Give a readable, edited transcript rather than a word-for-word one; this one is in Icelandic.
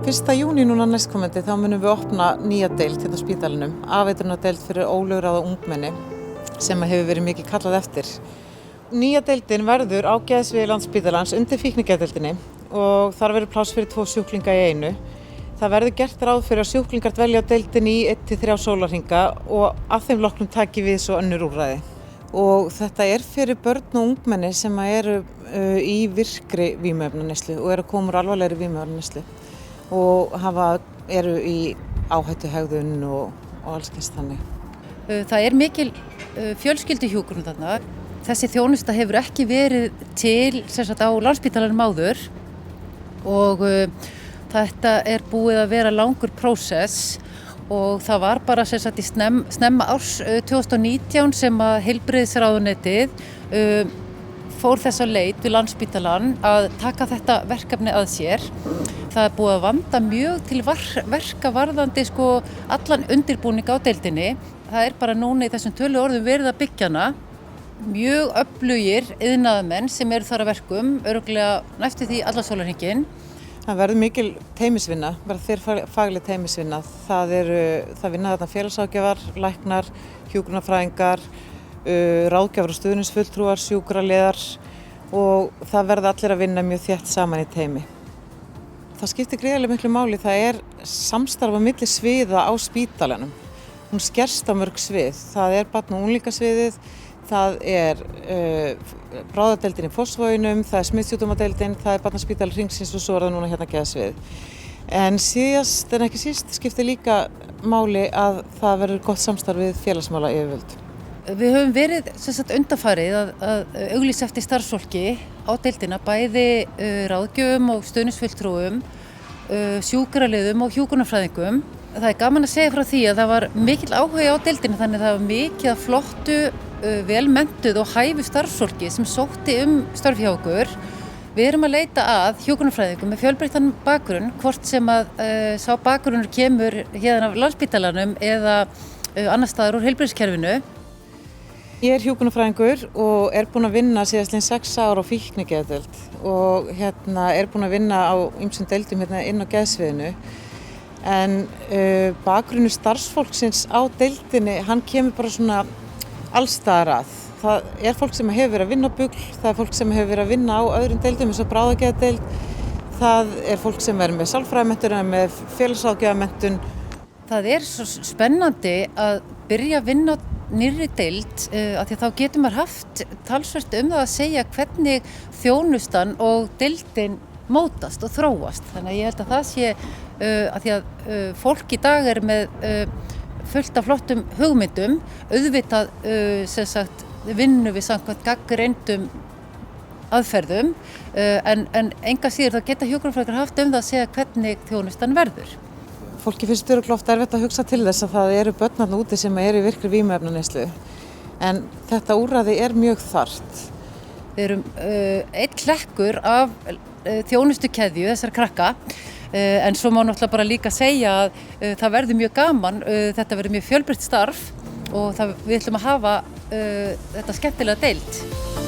1. júní núna næstkomandi þá munum við opna nýja deild hérna á spítalanum, afeitrunardeild fyrir ólögráða ungmenni sem hefur verið mikið kallað eftir. Nýja deildin verður á geðsviði Landspítalans undir fíknigeðdeildinni og þar verður pláss fyrir 2 sjúklinga í einu. Það verður gert ráð fyrir að sjúklingar dvelja á deildinni í 1-3 sólarhringa og að þeim loknum taki við svo önnur úrræði. Og þetta er fyrir börn og ungmenni sem eru í virkri vímuefnaneyslu og eru að koma úr alvarlegri vímuefnaneyslu og eru í áhættuhegðun og alls kyns þannig. Það er mikil fjölskylduhjúkrun þarna. Þessi þjónusta hefur ekki verið til á Landspítalanum áður og þetta er búið að vera langur prósess og það var bara í snemma árs 2019 sem að heilbrigðisráðuneytið fór þess á leit við Landspítalann að taka þetta verkefni að sér. Það er búið að vanda mjög til verka varðandi allan undirbúning á deildinni. Það er bara núna í þessum tölu orðum verið að byggja hana. Mjög öflugir iðnaðarmenn sem eru þar að verkum, örugglega næstu því allan sólarhringinn. Það verður mikil teymisvinna, fagleg teymisvinna. Það vinna þarna félagságjafar, læknar, hjúkrunarfræðingar, ráðgjafar og stuðningsfulltrúar, sjúkraliðar og það verða allir að vinna mjög þétt saman í teymi. Það skiptir gríðarlega miklu máli, það er samstarf á milli sviða á spítalanum. Hún skerst á mörg svið, það er barna- og unglingasviðið, það er bráðadeildin í Fossvoginum, það er smittsjúkdómadeildin, það er Barnaspítali Hringsins og svo er það núna hérna geðsvið. En síðast en ekki síst skiptir líka máli að það verður gott samstarf við félagsmála yfirvöld. Við höfum verið undanfarið að auglýsa eftir starfsfólki á deildina, bæði ráðgjöfum og stuðningsfulltrúum, sjúkraliðum og hjúkrunarfræðingum. Það er gaman að segja frá því að það var mikill áhugi á deildinni þannig að það var mikið af flottu, vel menntuð og hæfu starfsfólki sem sótti störf hjá okkur. Við erum að leita að hjúkrunarfræðingum með fjölbreyttan bakgrunn, hvort sem að sá bakgrunnur kemur hérna af Landspítalanum eða annars staðar úr heilbrigðiskerfinu. Ég er hjúkrunarfræðingur og er búin að vinna síðastliðin 6 ár á fíknigeðdeild og er búin að vinna á ýmsum deildum inn á geðsviðinu. En bakgrunnur starfsfólksins á deildinni, hann kemur bara alls staðar að. Það er fólk sem hefur verið að vinna á BUGL, það er fólk sem hefur verið að vinna á öðrum deildum eins og bráðageðdeild, það er fólk sem er með sálfræðimenntun eða með félagsráðgjafamenntun. Það er svo spennandi að byrja að vinna á nýrri deild af því að þá getur maður haft talsvert það að segja hvernig þjónustan og deildin mótast og þróast. Þannig að ég held að það sé að því að fólk í dag er með fullt af flottum hugmyndum, auðvitað vinnu við samkvæmt gagnreyndum aðferðum en enga síður þá geta hjúkrunarfræðingar haft það að segja hvernig þjónustan verður. Fólki finnst örugglega oft erfitt að hugsa til þess að það eru börn þarna úti sem eru í virkri vímuefnaneyslu en þetta úrræði er mjög þarft. Við erum einn hlekkur af þjónustukeðju þessara krakka en svo má náttúrulega bara líka segja að það verður mjög gaman, þetta verður mjög fjölbreytt starf og við ætlum að hafa þetta skemmtilega deild.